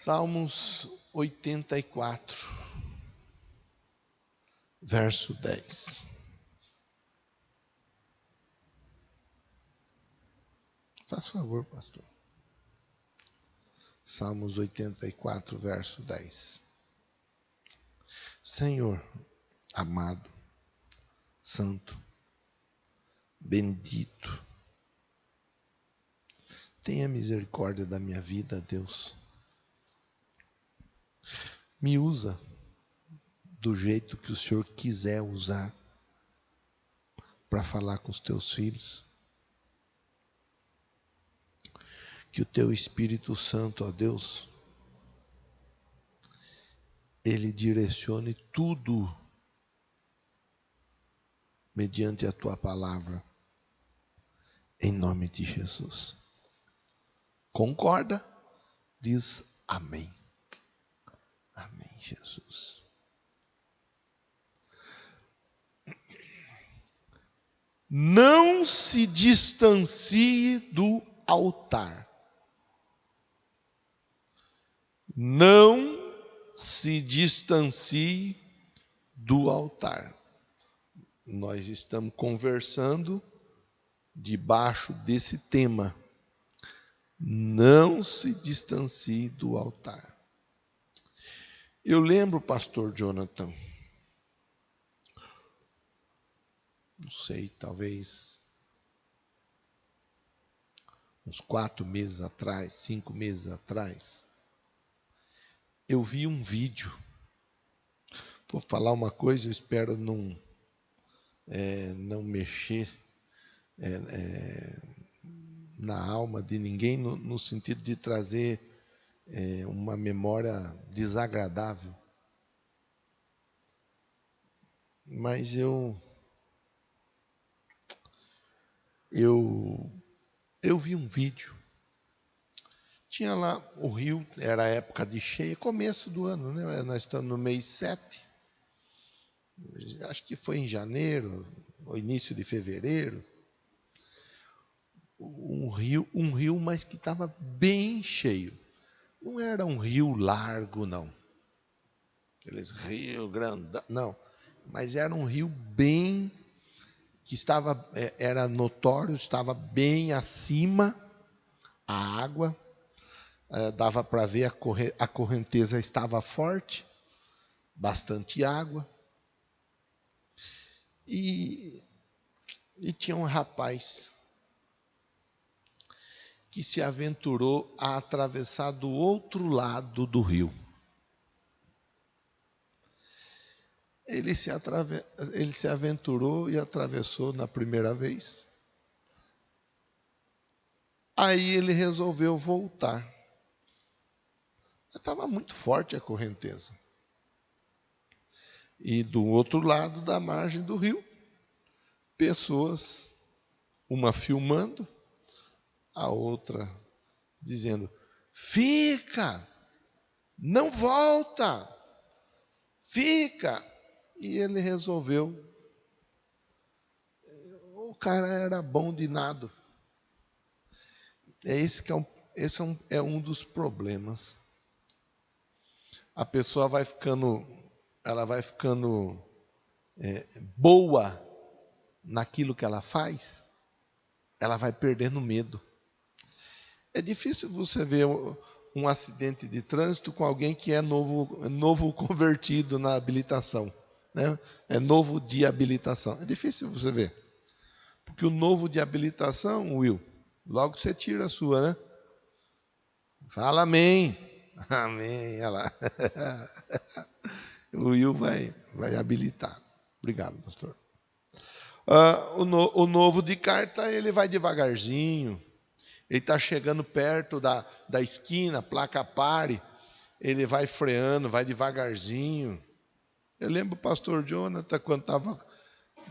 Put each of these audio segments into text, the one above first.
Salmos 84, verso 10. Faz favor, pastor. Salmos 84, verso 10. Senhor, amado, santo, bendito, tenha misericórdia da minha vida, Deus. Me usa do jeito que o Senhor quiser usar para falar com os teus filhos. Que o teu Espírito Santo, ó Deus, ele direcione tudo mediante a tua palavra, em nome de Jesus. Concorda? Diz amém. Amém, Jesus. Não se distancie do altar. Não se distancie do altar. Nós estamos conversando debaixo desse tema. Não se distancie do altar. Eu lembro, pastor Jonathan, não sei, talvez uns 4 meses atrás, 5 meses atrás, eu vi um vídeo. Vou falar uma coisa, eu espero não mexer na alma de ninguém, no sentido de trazer uma memória desagradável. Mas eu vi um vídeo. Tinha lá o rio, era a época de cheia, começo do ano, né? Nós estamos no mês 7. Acho que foi em janeiro, ou início de fevereiro. Um rio, mas que estava bem cheio. Não era um rio largo, não. Aqueles rios grandes, não. Mas era um rio bem, que estava, era notório, estava bem acima a água. Dava para ver a correnteza estava forte, bastante água. E tinha um rapaz que se aventurou a atravessar do outro lado do rio. Ele se aventurou e atravessou na primeira vez. Aí ele resolveu voltar. Estava muito forte a correnteza. E do outro lado da margem do rio, pessoas, uma filmando, a outra dizendo: fica, não volta, fica. E ele resolveu. O cara era bom de nado. Esse é um dos problemas. A pessoa vai ficando boa naquilo que ela faz, ela vai perdendo medo. É difícil você ver um acidente de trânsito com alguém que é novo convertido na habilitação, né? É novo de habilitação. É difícil você ver. Porque o novo de habilitação, Will, logo você tira a sua, né? Fala amém. Amém, olha lá. O Will vai habilitar. Obrigado, pastor. O novo de carta, ele vai devagarzinho. Ele está chegando perto da esquina, placa pare. Ele vai freando, vai devagarzinho. Eu lembro o pastor Jonathan, quando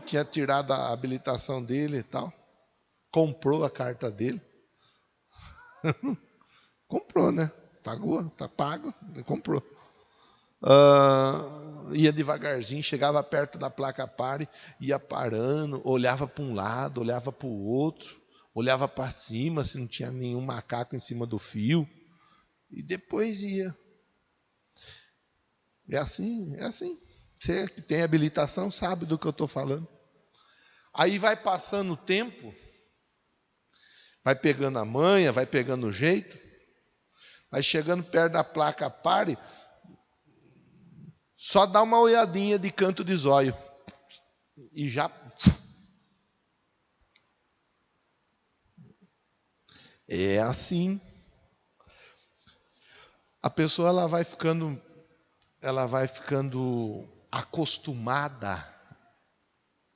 tinha tirado a habilitação dele e tal. Comprou a carta dele. Comprou, né? Pagou, tá pago, comprou. Ia devagarzinho, chegava perto da placa pare, ia parando, olhava para um lado, olhava para o outro, olhava para cima se não tinha nenhum macaco em cima do fio, e depois ia. É assim, é assim. Você que tem habilitação sabe do que eu estou falando. Aí vai passando o tempo, vai pegando a manha, vai pegando o jeito, vai chegando perto da placa pare, só dá uma olhadinha de canto de zóio. E já... É assim. A pessoa ela vai ficando acostumada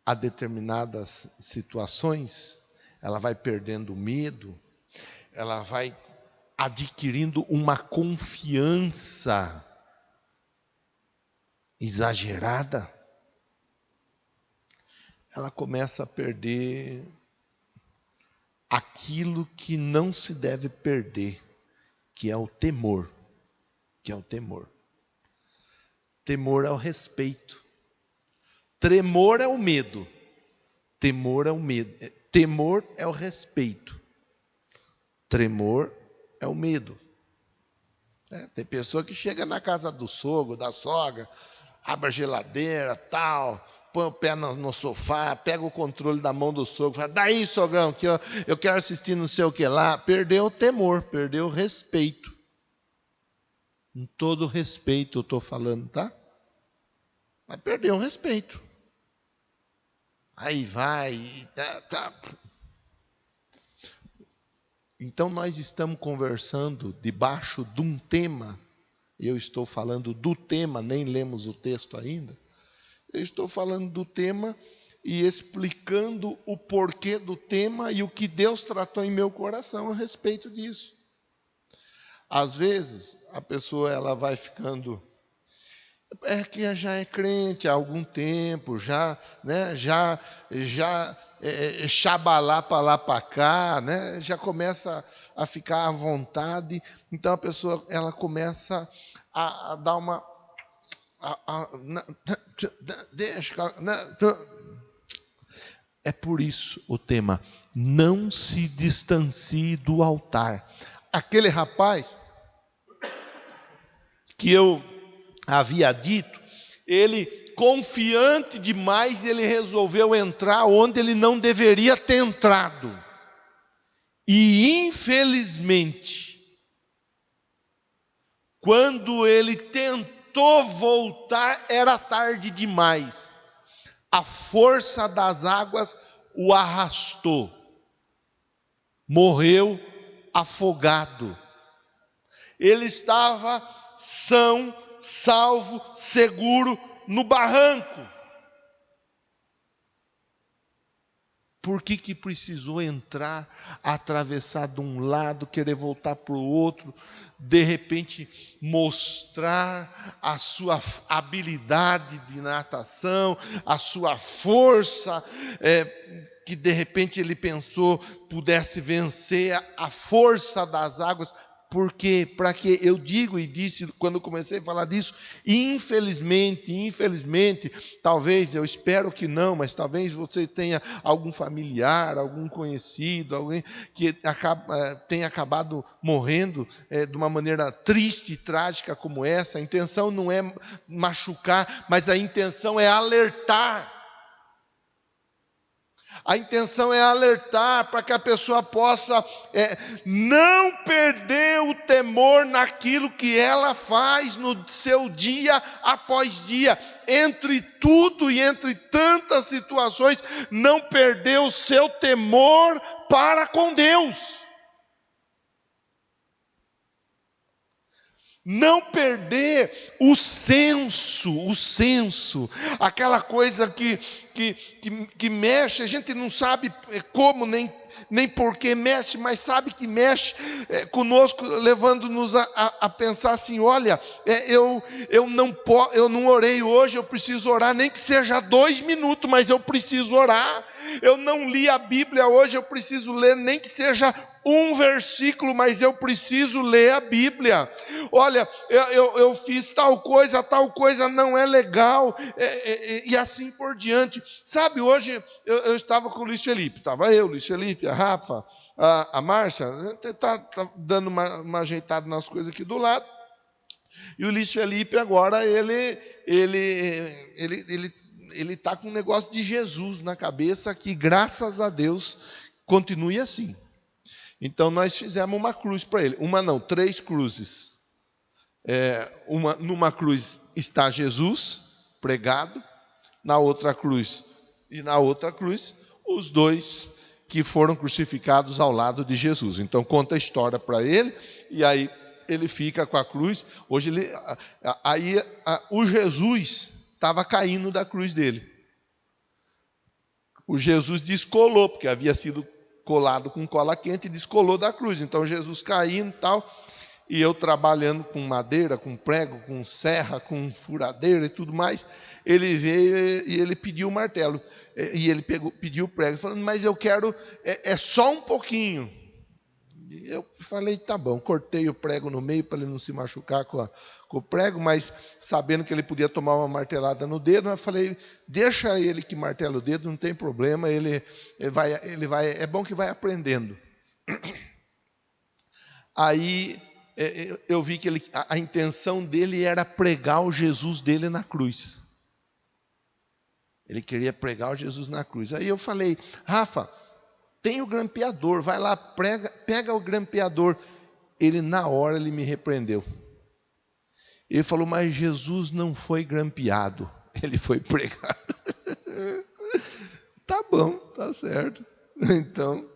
a determinadas situações, ela vai perdendo medo, ela vai adquirindo uma confiança exagerada, ela começa a perder aquilo que não se deve perder, que é o temor, Temor é o respeito. Tremor é o medo. Temor é o medo. Temor é o respeito. Tremor é o medo. Tem pessoa que chega na casa do sogro, da sogra, abre a geladeira, tal, põe o pé no sofá, pega o controle da mão do sogro, fala, daí, sogrão, que eu quero assistir não sei o que lá. Perdeu o temor, perdeu o respeito. Com todo respeito eu estou falando, tá? Mas perdeu o respeito. Aí vai, tá. Então nós estamos conversando debaixo de um tema. Eu estou falando do tema, nem lemos o texto ainda. Eu estou falando do tema e explicando o porquê do tema e o que Deus tratou em meu coração a respeito disso. Às vezes, a pessoa ela vai ficando... que já é crente há algum tempo, já xabalá para lá para cá, né? Já começa a ficar à vontade. Então a pessoa ela começa a dar uma... É por isso o tema, não se distancie do altar. Aquele rapaz que eu havia dito, ele, confiante demais, ele resolveu entrar onde ele não deveria ter entrado. E, infelizmente, quando ele tentou voltar, era tarde demais. A força das águas o arrastou. Morreu afogado. Ele estava são, salvo, seguro no barranco. Por que precisou entrar, atravessar de um lado, querer voltar para o outro, de repente mostrar a sua habilidade de natação, a sua força, que de repente ele pensou pudesse vencer a força das águas? Porque, para que eu digo e disse quando eu comecei a falar disso, infelizmente, talvez, eu espero que não, mas talvez você tenha algum familiar, algum conhecido, alguém que tenha acabado morrendo de uma maneira triste e trágica como essa. A intenção não é machucar, mas a intenção é alertar. A intenção é alertar para que a pessoa possa não perder o temor naquilo que ela faz no seu dia após dia. Entre tudo e entre tantas situações, não perder o seu temor para com Deus. Não perder o senso, aquela coisa que mexe, a gente não sabe como nem por que mexe, mas sabe que mexe conosco, levando-nos a pensar assim, olha, eu não orei hoje, eu preciso orar, nem que seja 2 minutos, mas eu preciso orar. Eu não li a Bíblia hoje, eu preciso ler, nem que seja um versículo, mas eu preciso ler a Bíblia. Olha, eu fiz tal coisa não é legal, e assim por diante. Sabe, hoje eu estava com o Luiz Felipe, Luiz Felipe, a Rafa, a Márcia, está dando uma ajeitada nas coisas aqui do lado. E o Luiz Felipe agora, ele está com um negócio de Jesus na cabeça, que graças a Deus continue assim. Então nós fizemos uma cruz para ele. Uma não, 3 cruzes. Numa cruz está Jesus pregado, na outra cruz e na outra cruz, os 2 que foram crucificados ao lado de Jesus. Então conta a história para ele, e aí ele fica com a cruz. Hoje o Jesus estava caindo da cruz dele. O Jesus descolou, porque havia sido colado com cola quente e descolou da cruz. Então Jesus caindo e tal, e eu trabalhando com madeira, com prego, com serra, com furadeira e tudo mais. Ele veio e ele pediu o martelo. E ele pediu o prego, falando, mas eu quero, só um pouquinho. Eu falei, tá bom, cortei o prego no meio para ele não se machucar com o prego, mas sabendo que ele podia tomar uma martelada no dedo, eu falei, deixa ele que martela o dedo, não tem problema, ele vai, é bom que vai aprendendo. Aí eu vi que a intenção dele era pregar o Jesus dele na cruz. Ele queria pregar o Jesus na cruz. Aí eu falei, Rafa, tem o grampeador, vai lá, pega o grampeador. Ele, na hora, ele me repreendeu. Ele falou, mas Jesus não foi grampeado, ele foi pregado. Tá bom, tá certo. Então,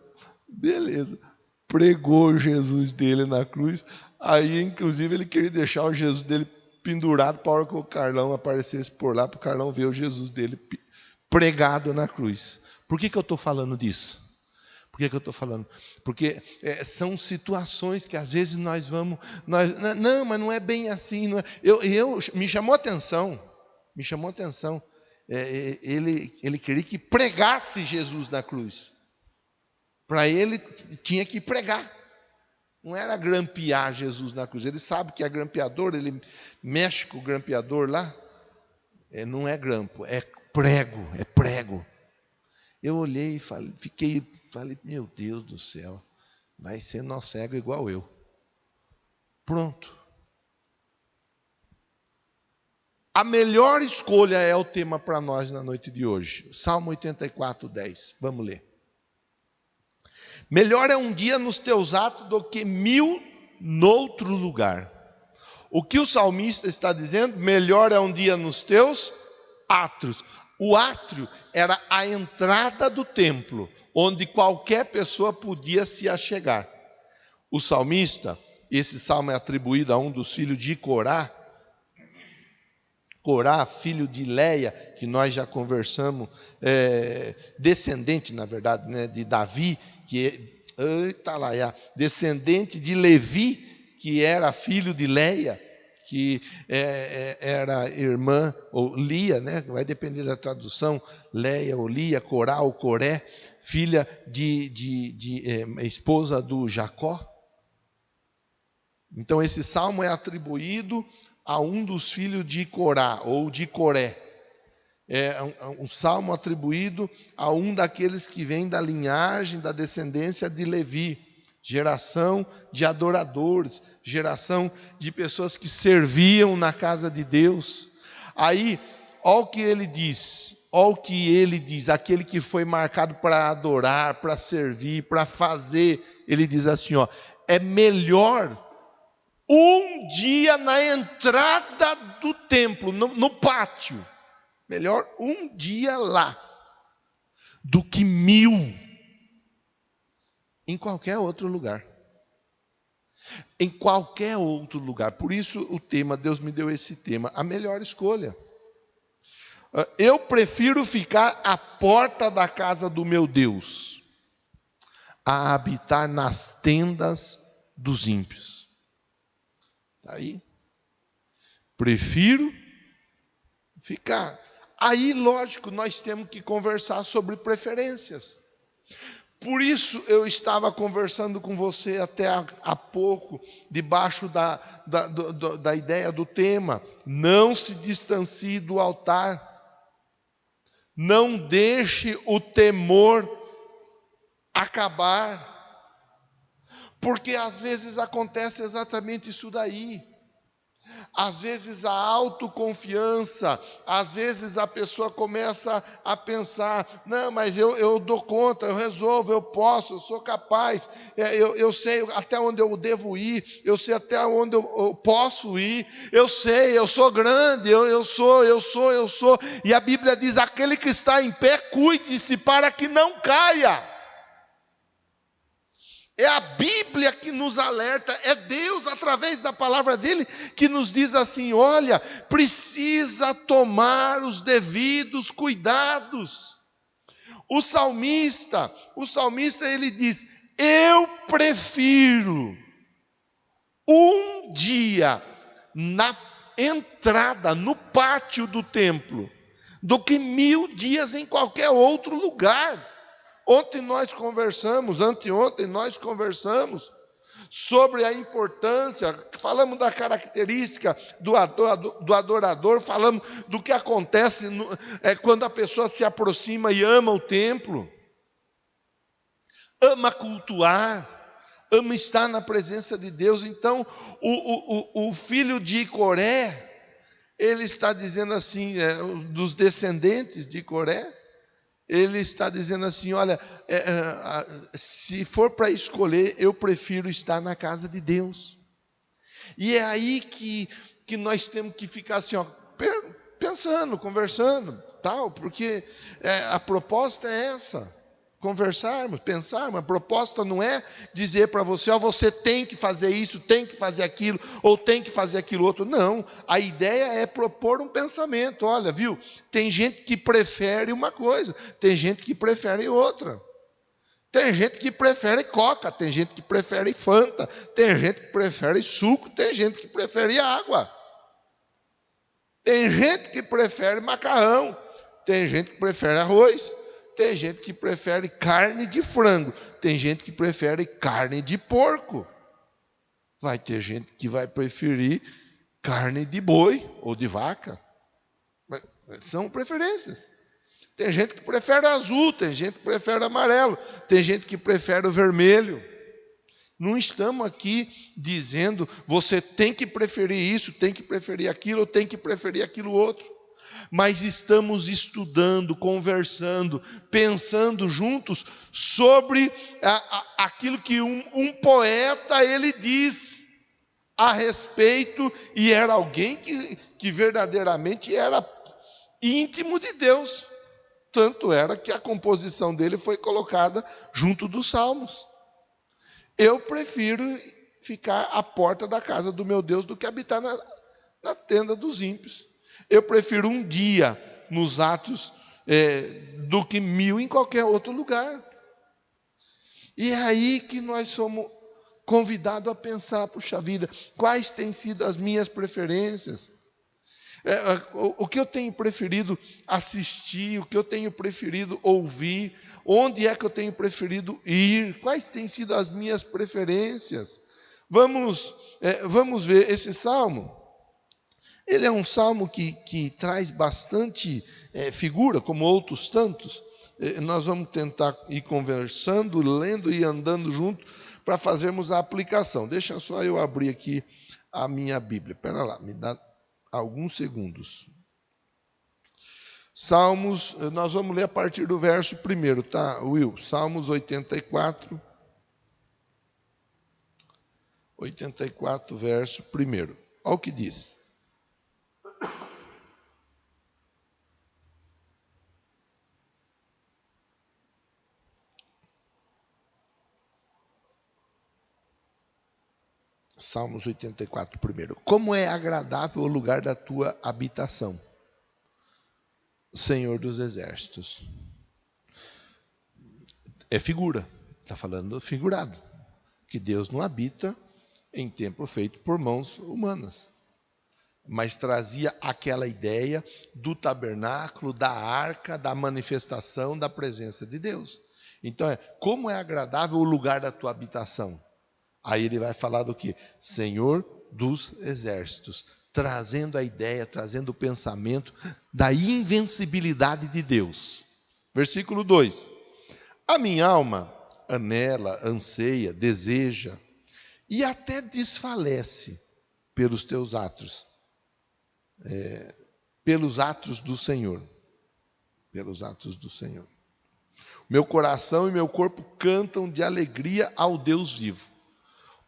beleza. Pregou o Jesus dele na cruz. Aí, inclusive, ele queria deixar o Jesus dele pendurado para a hora que o Carlão aparecesse por lá, para o Carlão ver o Jesus dele pregado na cruz. Por que eu estou falando disso? Por que eu estou falando? Porque são situações que às vezes nós vamos... não, mas não é bem assim. Não é, me chamou a atenção. Ele queria que pregasse Jesus na cruz. Para ele, tinha que pregar. Não era grampear Jesus na cruz. Ele sabe que é grampeador, ele mexe com o grampeador lá. Não é grampo, é prego. Eu olhei e falei, meu Deus do céu, vai ser nó cego igual eu. Pronto. A melhor escolha é o tema para nós na noite de hoje. Salmo 84, 10. Vamos ler. Melhor é um dia nos teus atos do que 1000 noutro lugar. O que o salmista está dizendo? Melhor é um dia nos teus átrios. O átrio era a entrada do templo, onde qualquer pessoa podia se achegar. O salmista, esse salmo é atribuído a um dos filhos de Corá, filho de Leia, que nós já conversamos, descendente, na verdade, né, de Davi, descendente de Levi, que era filho de Leia, que era irmã, ou Lia, né? Vai depender da tradução, Leia ou Lia, Corá ou Coré, filha esposa do Jacó. Então esse salmo é atribuído a um dos filhos de Corá, ou de Coré. É um salmo atribuído a um daqueles que vem da linhagem, da descendência de Levi, geração de adoradores, geração de pessoas que serviam na casa de Deus. Aí, olha o que ele diz, aquele que foi marcado para adorar, para servir, para fazer, ele diz assim, é melhor um dia na entrada do templo, no pátio, melhor um dia lá, do que 1000 em qualquer outro lugar. Em qualquer outro lugar. Por isso o tema, Deus me deu esse tema, a melhor escolha. Eu prefiro ficar à porta da casa do meu Deus, a habitar nas tendas dos ímpios. Está aí? Prefiro ficar. Aí, lógico, nós temos que conversar sobre preferências. Por isso eu estava conversando com você até há pouco, debaixo da ideia do tema. Não se distancie do altar. Não deixe o temor acabar. Porque às vezes acontece exatamente isso daí. Às vezes a autoconfiança, às vezes a pessoa começa a pensar, não, mas eu dou conta, eu resolvo, eu posso, eu sou capaz, eu sei até onde eu devo ir, eu sei até onde eu posso ir, eu sei, eu sou grande, eu sou. E a Bíblia diz, aquele que está em pé, cuide-se para que não caia. É a Bíblia que nos alerta, é Deus, através da palavra dele, que nos diz assim, olha, precisa tomar os devidos cuidados. O salmista ele diz, eu prefiro um dia na entrada, no pátio do templo, do que 1000 dias em qualquer outro lugar. Anteontem nós conversamos sobre a importância, falamos da característica do adorador, falamos do que acontece quando a pessoa se aproxima e ama o templo, ama cultuar, ama estar na presença de Deus. Então, o filho de Coré, ele está dizendo assim, dos descendentes de Coré, ele está dizendo assim, olha, se for para escolher, eu prefiro estar na casa de Deus. E é aí que nós temos que ficar assim, ó, pensando, conversando, tal, porque a proposta é essa, conversarmos, pensarmos. A proposta não é dizer para você, ó, você tem que fazer isso, tem que fazer aquilo, ou tem que fazer aquilo outro. Não, a ideia é propor um pensamento. Olha, viu, tem gente que prefere uma coisa, tem gente que prefere outra. Tem gente que prefere coca, tem gente que prefere Fanta, tem gente que prefere suco, tem gente que prefere água. Tem gente que prefere macarrão, tem gente que prefere arroz, tem gente que prefere carne de frango, tem gente que prefere carne de porco. Vai ter gente que vai preferir carne de boi ou de vaca. São preferências. Tem gente que prefere azul, tem gente que prefere amarelo, tem gente que prefere o vermelho. Não estamos aqui dizendo, você tem que preferir isso, tem que preferir aquilo, ou tem que preferir aquilo outro. Mas estamos estudando, conversando, pensando juntos sobre aquilo que um poeta ele diz a respeito, e era alguém que verdadeiramente era íntimo de Deus. Tanto era que a composição dele foi colocada junto dos Salmos. Eu prefiro ficar à porta da casa do meu Deus do que habitar na tenda dos ímpios. Eu prefiro um dia nos atos do que 1000 em qualquer outro lugar. E é aí que nós somos convidados a pensar, puxa vida, quais têm sido as minhas preferências? O que eu tenho preferido assistir, o que eu tenho preferido ouvir, onde é que eu tenho preferido ir, quais têm sido as minhas preferências? Vamos ver esse salmo. Ele é um salmo que traz bastante figura, como outros tantos. Nós vamos tentar ir conversando, lendo e andando junto para fazermos a aplicação. Deixa só eu abrir aqui a minha Bíblia. Espera lá, me dá alguns segundos. Salmos, nós vamos ler a partir do verso 1, tá, Will? Salmos 84, verso 1. Olha o que diz. Salmos 84, 1. Como é agradável o lugar da tua habitação, Senhor dos exércitos. É figura, está falando figurado, que Deus não habita em templo feito por mãos humanas, mas trazia aquela ideia do tabernáculo, da arca, da manifestação da presença de Deus. Então, como é agradável o lugar da tua habitação? Aí ele vai falar do que? Senhor dos exércitos, trazendo a ideia, trazendo o pensamento da invencibilidade de Deus. Versículo 2. A minha alma anela, anseia, deseja e até desfalece pelos teus atos, pelos atos do Senhor. Pelos atos do Senhor. Meu coração e meu corpo cantam de alegria ao Deus vivo.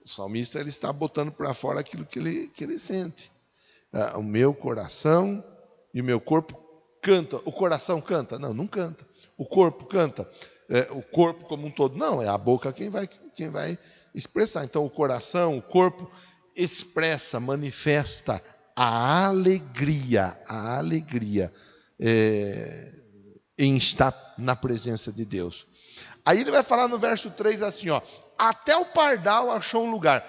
O salmista ele está botando para fora aquilo que ele sente. O meu coração e o meu corpo cantam. O coração canta? Não, não canta. O corpo canta? O corpo como um todo? Não, é a boca quem vai expressar. Então o coração, o corpo expressa, manifesta a alegria em estar na presença de Deus. Aí ele vai falar no verso 3 assim, ó, até o pardal achou um lugar.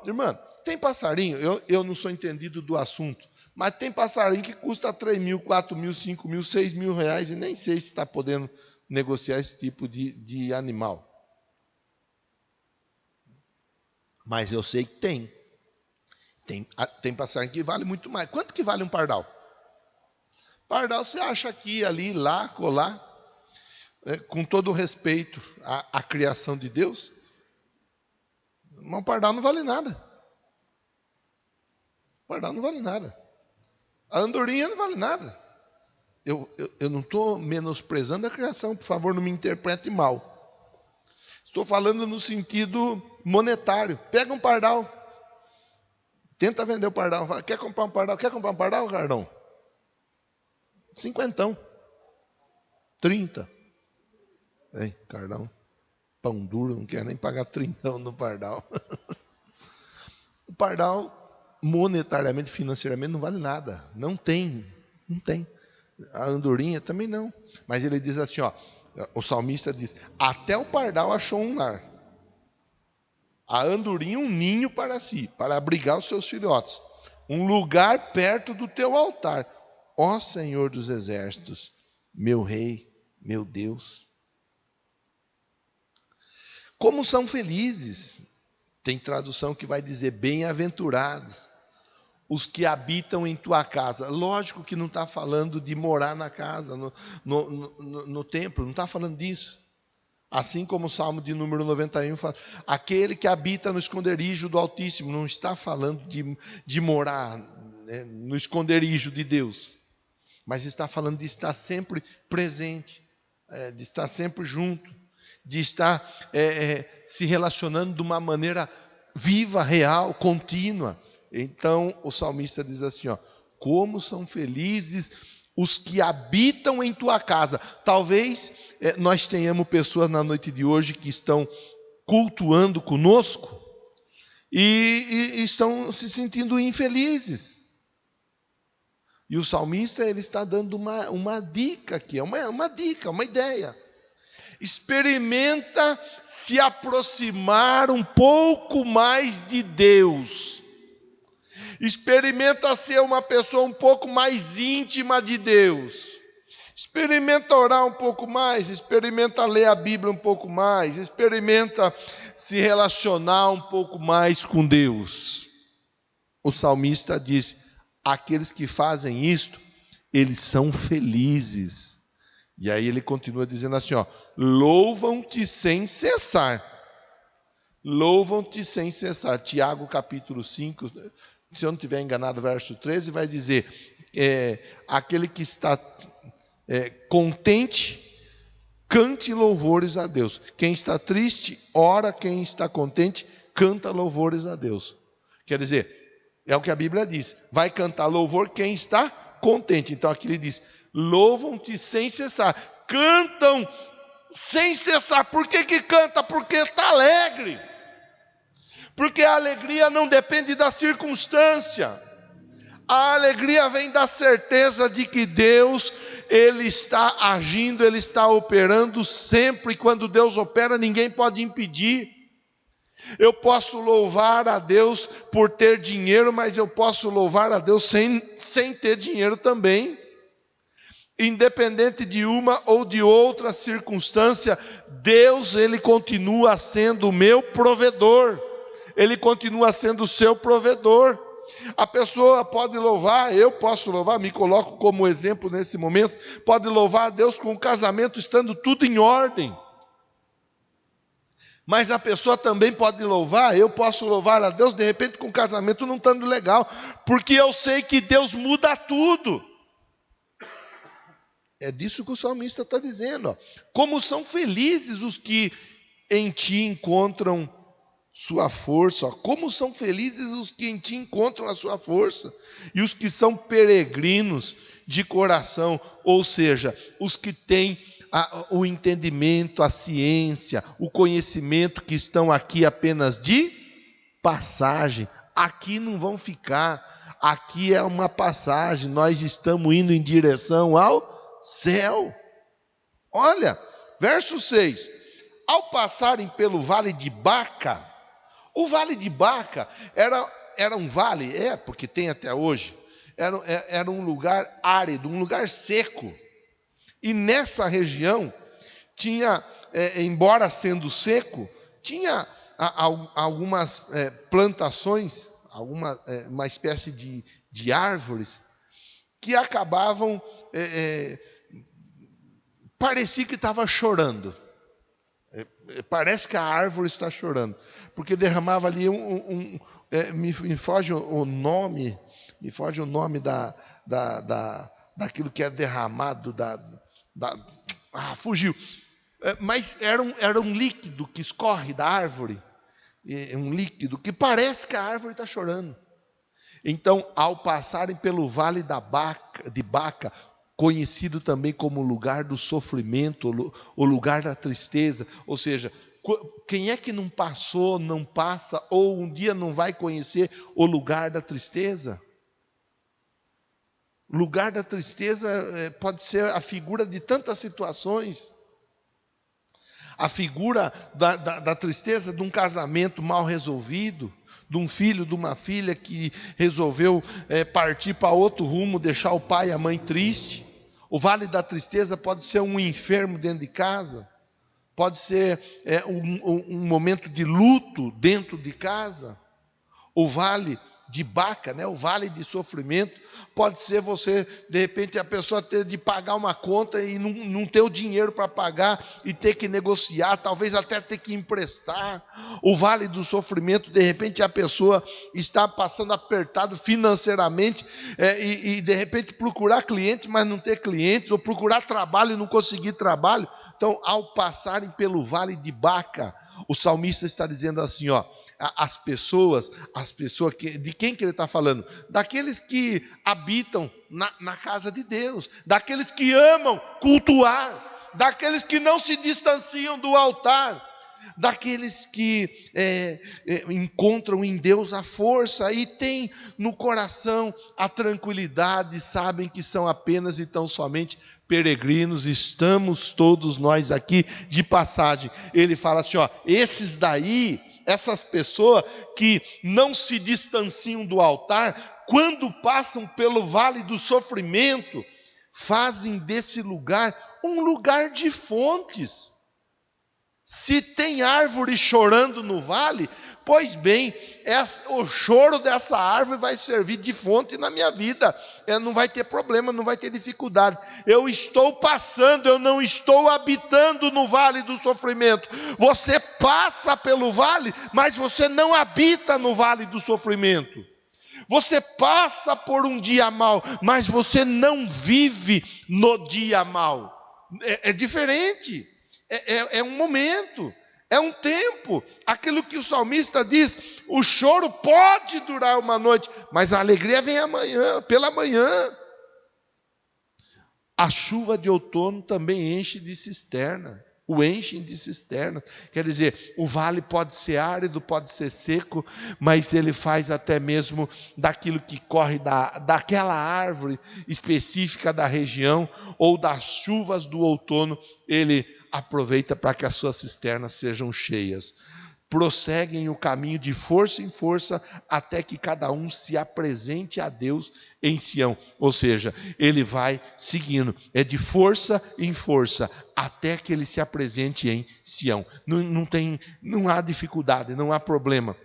Irmã, tem passarinho, eu não sou entendido do assunto, mas tem passarinho que custa 3 mil, 4 mil, 5 mil, 6 mil reais, e nem sei se está podendo negociar esse tipo de animal. Mas eu sei que tem passarinho que vale muito mais. Quanto que vale um pardal? Pardal você acha aqui, ali, lá, colar, com todo o respeito à criação de Deus, mas um pardal não vale nada. O pardal não vale nada. A andorinha não vale nada. Eu não estou menosprezando a criação, por favor, não me interprete mal. Estou falando no sentido monetário. Pega um pardal, tenta vender o pardal. Fala, quer comprar um pardal? Quer comprar um pardal, Cardão? 50, 30. Cardão, pão duro, não quer nem pagar 30 no pardal. O pardal, monetariamente, financeiramente, não vale nada. Não tem. A andorinha também não. Mas ele diz assim, ó, o salmista diz, até o pardal achou um lar. A andorinha um ninho para si, para abrigar os seus filhotes. Um lugar perto do teu altar. Ó Senhor dos exércitos, meu rei, meu Deus. Como são felizes, tem tradução que vai dizer bem-aventurados, os que habitam em tua casa. Lógico que não está falando de morar na casa, no templo, não está falando disso. Assim como o Salmo de número 91 fala, aquele que habita no esconderijo do Altíssimo, não está falando de morar no esconderijo de Deus, mas está falando de estar sempre presente, de estar sempre junto, de estar se relacionando de uma maneira viva, real, contínua. Então o salmista diz assim, ó, como são felizes os que habitam em tua casa. Talvez nós tenhamos pessoas na noite de hoje que estão cultuando conosco e estão se sentindo infelizes. E o salmista ele está dando uma dica aqui, uma dica, uma ideia. Experimenta se aproximar um pouco mais de Deus. Experimenta ser uma pessoa um pouco mais íntima de Deus. Experimenta orar um pouco mais, experimenta ler a Bíblia um pouco mais, experimenta se relacionar um pouco mais com Deus. O salmista diz, aqueles que fazem isto, eles são felizes. E aí ele continua dizendo assim, ó, louvam-te sem cessar. Louvam-te sem cessar. Tiago capítulo 5, se eu não estiver enganado, verso 13, vai dizer, aquele que está contente, cante louvores a Deus. Quem está triste, ora. Quem está contente, canta louvores a Deus. Quer dizer, é o que a Bíblia diz, vai cantar louvor quem está contente. Então aqui ele diz, louvam-te sem cessar. Cantam sem cessar. Por que canta? Porque está alegre. Porque a alegria não depende da circunstância. A alegria vem da certeza de que Deus, Ele está agindo, Ele está operando sempre. E quando Deus opera, ninguém pode impedir. Eu posso louvar a Deus por ter dinheiro, mas eu posso louvar a Deus sem ter dinheiro também. Independente de uma ou de outra circunstância, Deus, Ele continua sendo o meu provedor. Ele continua sendo o seu provedor. A pessoa pode louvar, eu posso louvar, me coloco como exemplo nesse momento, pode louvar a Deus com o casamento estando tudo em ordem. Mas a pessoa também pode louvar, eu posso louvar a Deus, de repente com o casamento não estando legal, porque eu sei que Deus muda tudo. É disso que o salmista está dizendo. Ó. Como são felizes os que em ti encontram sua força. Ó. Como são felizes os que em ti encontram a sua força. E os que são peregrinos de coração, ou seja, os que têm o entendimento, a ciência, o conhecimento, que estão aqui apenas de passagem. Aqui não vão ficar, aqui é uma passagem, nós estamos indo em direção ao céu. Olha, verso 6. Ao passarem pelo vale de Baca, o vale de Baca era um vale, porque tem até hoje, era um lugar árido, um lugar seco. E nessa região tinha, embora sendo seco, tinha algumas plantações, uma espécie de árvores que acabavam, parecia que estava chorando. Parece que a árvore está chorando, porque derramava ali me foge o nome daquilo que é derramado, fugiu. Mas era um líquido que escorre da árvore, um líquido que parece que a árvore está chorando. Então, ao passarem pelo vale de Baca, conhecido também como lugar do sofrimento, o lugar da tristeza, ou seja, quem é que não passou, não passa, ou um dia não vai conhecer o lugar da tristeza? Lugar da tristeza pode ser a figura de tantas situações. A figura da tristeza de um casamento mal resolvido, de um filho, de uma filha que resolveu partir para outro rumo, deixar o pai e a mãe triste. O vale da tristeza pode ser um enfermo dentro de casa, pode ser um momento de luto dentro de casa. O vale de Baca, o vale de sofrimento, pode ser você, de repente, a pessoa ter de pagar uma conta e não ter o dinheiro para pagar e ter que negociar, talvez até ter que emprestar. O vale do sofrimento, de repente, a pessoa está passando apertado financeiramente e de repente procurar clientes, mas não ter clientes, ou procurar trabalho e não conseguir trabalho. Então, ao passarem pelo vale de Baca, o salmista está dizendo assim, as pessoas de quem que ele está falando? Daqueles que habitam na casa de Deus, daqueles que amam cultuar, daqueles que não se distanciam do altar, daqueles que encontram em Deus a força e têm no coração a tranquilidade, sabem que são apenas e tão somente peregrinos, estamos todos nós aqui de passagem. Ele fala assim, esses daí, essas pessoas que não se distanciam do altar, quando passam pelo vale do sofrimento, fazem desse lugar um lugar de fontes. Se tem árvore chorando no vale, pois bem, o choro dessa árvore vai servir de fonte na minha vida. Não vai ter problema, não vai ter dificuldade. Eu estou passando, eu não estou habitando no vale do sofrimento. Você passa pelo vale, mas você não habita no vale do sofrimento. Você passa por um dia mau, mas você não vive no dia mau. É diferente. É um momento, é um tempo. Aquilo que o salmista diz, o choro pode durar uma noite, mas a alegria vem amanhã, pela manhã. A chuva de outono também enche de cisterna, enchem de cisterna. Quer dizer, o vale pode ser árido, pode ser seco, mas ele faz até mesmo daquilo que corre daquela árvore específica da região, ou das chuvas do outono, ele aproveita para que as suas cisternas sejam cheias. Prosseguem o caminho de força em força, até que cada um se apresente a Deus em Sião. Ou seja, ele vai seguindo, de força em força, até que ele se apresente em Sião. Não há dificuldade, não há problema.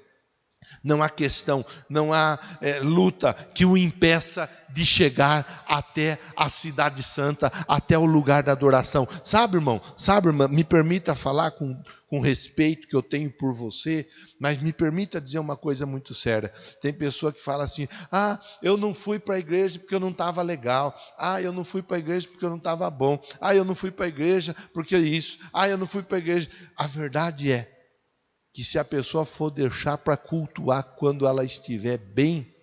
Não há questão, não há luta que o impeça de chegar até a cidade santa, até o lugar da adoração. Sabe, irmão? Sabe, irmã? Me permita falar com respeito que eu tenho por você, mas me permita dizer uma coisa muito séria. Tem pessoa que fala assim: eu não fui para a igreja porque eu não estava legal. Eu não fui para a igreja porque eu não estava bom. Eu não fui para a igreja porque isso. Eu não fui para a igreja. A verdade é que se a pessoa for deixar para cultuar quando ela estiver bem,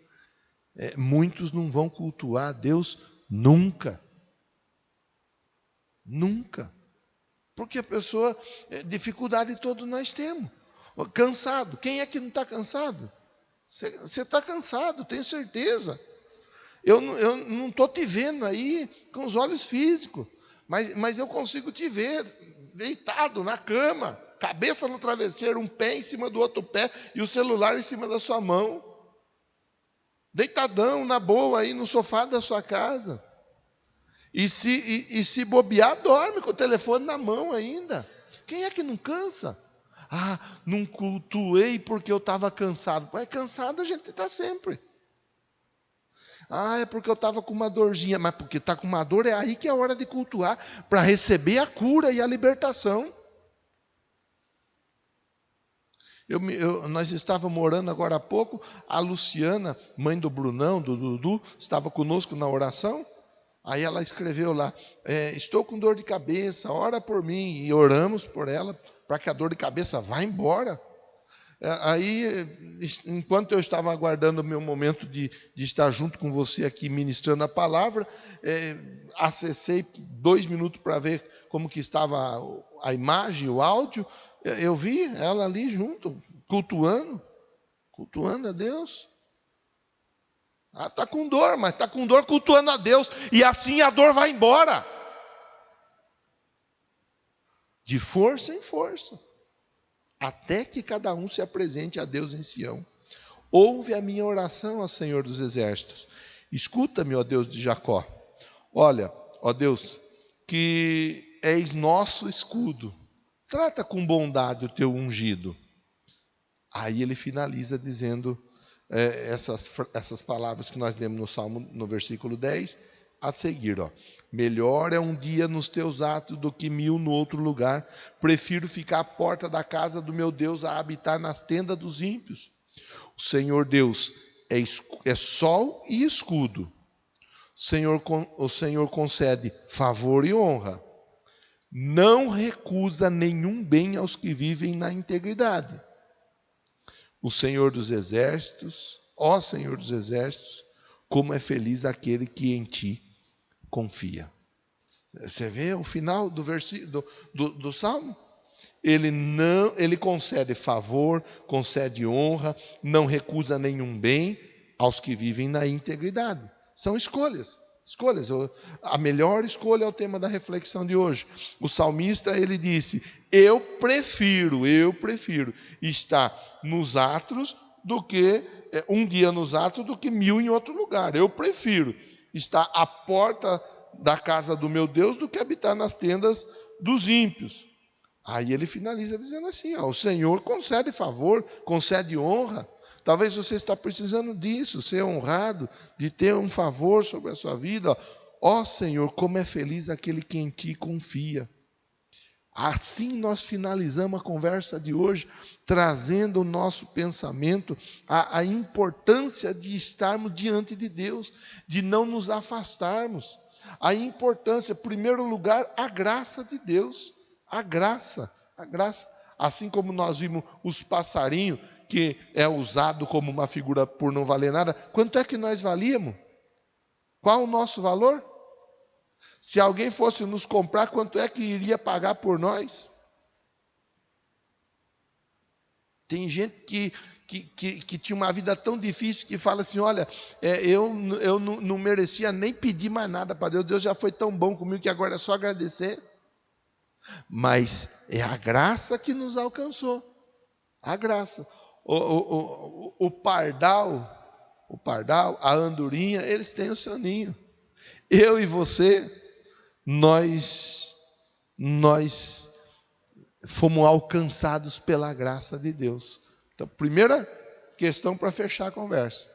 muitos não vão cultuar a Deus nunca. Nunca. Porque a pessoa, dificuldade todos nós temos. Cansado. Quem é que não está cansado? Você está cansado, tenho certeza. Eu não estou te vendo aí com os olhos físicos, mas eu consigo te ver deitado na cama, cabeça no travesseiro, um pé em cima do outro pé e o celular em cima da sua mão. Deitadão, na boa, aí no sofá da sua casa. E se bobear, dorme com o telefone na mão ainda. Quem é que não cansa? Não cultuei porque eu estava cansado. Cansado a gente está sempre. É porque eu estava com uma dorzinha. Mas porque está com uma dor, é aí que é a hora de cultuar, para receber a cura e a libertação. Nós estávamos orando agora há pouco, a Luciana, mãe do Brunão, do Dudu, estava conosco na oração. Aí ela escreveu lá: estou com dor de cabeça, ora por mim. E oramos por ela, para que a dor de cabeça vá embora. Aí, enquanto eu estava aguardando o meu momento de estar junto com você aqui ministrando a palavra, acessei 2 minutos para ver como que estava a imagem, o áudio. Eu vi ela ali junto, cultuando a Deus. Está com dor, mas está com dor cultuando a Deus, e assim a dor vai embora. De força em força. Até que cada um se apresente a Deus em Sião. Ouve a minha oração, ó Senhor dos Exércitos. Escuta-me, ó Deus de Jacó. Olha, ó Deus, que és nosso escudo. Trata com bondade o teu ungido. Aí ele finaliza dizendo essas palavras que nós lemos no Salmo, no versículo 10, a seguir. Melhor é um dia nos teus atos do que 1000 no outro lugar. Prefiro ficar à porta da casa do meu Deus a habitar nas tendas dos ímpios. O Senhor Deus é sol e escudo. O Senhor concede favor e honra. Não recusa nenhum bem aos que vivem na integridade. O Senhor dos Exércitos, ó Senhor dos Exércitos, como é feliz aquele que em ti confia. Você vê o final do versículo do Salmo? Ele concede favor, concede honra, não recusa nenhum bem aos que vivem na integridade. São escolhas. A melhor escolha é o tema da reflexão de hoje. O salmista, ele disse: eu prefiro estar nos atos do que um dia nos atos do que 1000 em outro lugar. Eu prefiro estar à porta da casa do meu Deus do que habitar nas tendas dos ímpios. Aí ele finaliza dizendo assim: o Senhor concede favor, concede honra. Talvez você está precisando disso, ser honrado, de ter um favor sobre a sua vida. Ó Senhor, como é feliz aquele que em ti confia. Assim nós finalizamos a conversa de hoje, trazendo o nosso pensamento a importância de estarmos diante de Deus, de não nos afastarmos. A importância, em primeiro lugar, a graça de Deus. A graça. Assim como nós vimos os passarinhos, que é usado como uma figura por não valer nada. Quanto é que nós valíamos? Qual o nosso valor? Se alguém fosse nos comprar, quanto é que iria pagar por nós? Tem gente que tinha uma vida tão difícil que fala assim: olha, eu não merecia nem pedir mais nada para Deus. Deus já foi tão bom comigo que agora é só agradecer. Mas é a graça que nos alcançou. A graça. O pardal, a andorinha, eles têm o seu ninho. Eu e você, nós fomos alcançados pela graça de Deus. Então, primeira questão para fechar a conversa.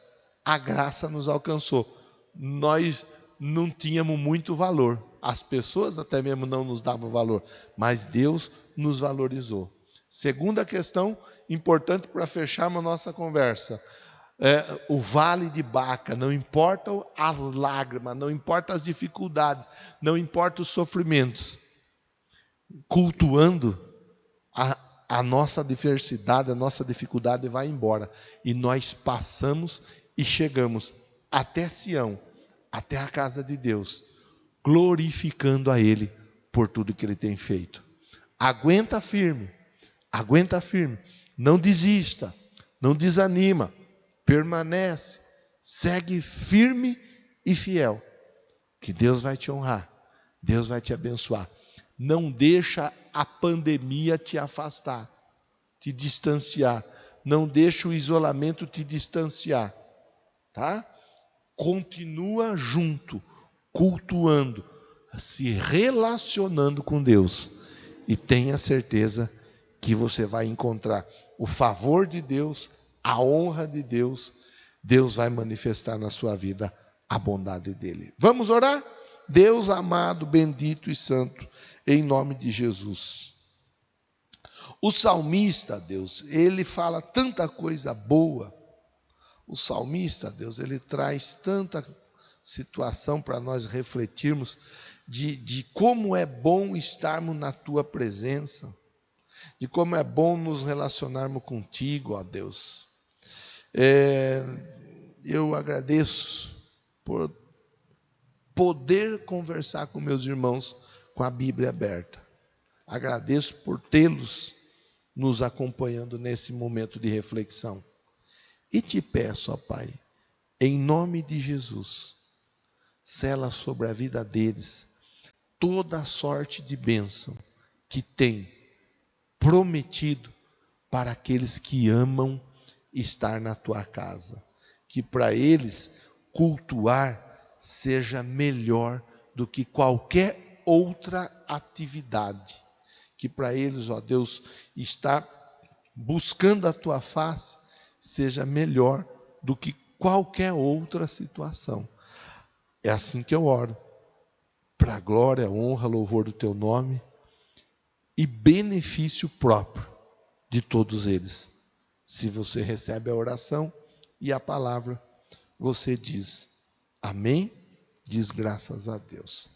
A graça nos alcançou. Nós não tínhamos muito valor. As pessoas até mesmo não nos davam valor, mas Deus nos valorizou. Segunda questão importante para fecharmos a nossa conversa. O vale de Baca, não importa as lágrimas, não importa as dificuldades, não importa os sofrimentos. Cultuando a nossa diversidade, a nossa dificuldade vai embora. E nós passamos e chegamos até Sião, até a casa de Deus, glorificando a Ele por tudo que Ele tem feito. Aguenta firme, não desista, não desanima, permanece, segue firme e fiel, que Deus vai te honrar, Deus vai te abençoar. Não deixa a pandemia te afastar, te distanciar. Não deixa o isolamento te distanciar, tá? Continua junto, cultuando, se relacionando com Deus. E tenha certeza que você vai encontrar o favor de Deus, a honra de Deus. Deus vai manifestar na sua vida a bondade dele. Vamos orar? Deus amado, bendito e santo, em nome de Jesus. O salmista, Deus, ele fala tanta coisa boa. O salmista, Deus, ele traz tanta situação para nós refletirmos de como é bom estarmos na tua presença, de como é bom nos relacionarmos contigo, ó Deus. Eu agradeço por poder conversar com meus irmãos com a Bíblia aberta. Agradeço por tê-los nos acompanhando nesse momento de reflexão. E te peço, ó Pai, em nome de Jesus, sela sobre a vida deles toda a sorte de bênção que tem prometido para aqueles que amam estar na tua casa. Que para eles cultuar seja melhor do que qualquer outra atividade. Que para eles, ó Deus, estar buscando a tua face seja melhor do que qualquer outra situação. É assim que eu oro. Para a glória, honra, louvor do teu nome e benefício próprio de todos eles. Se você recebe a oração e a palavra, você diz amém, diz graças a Deus.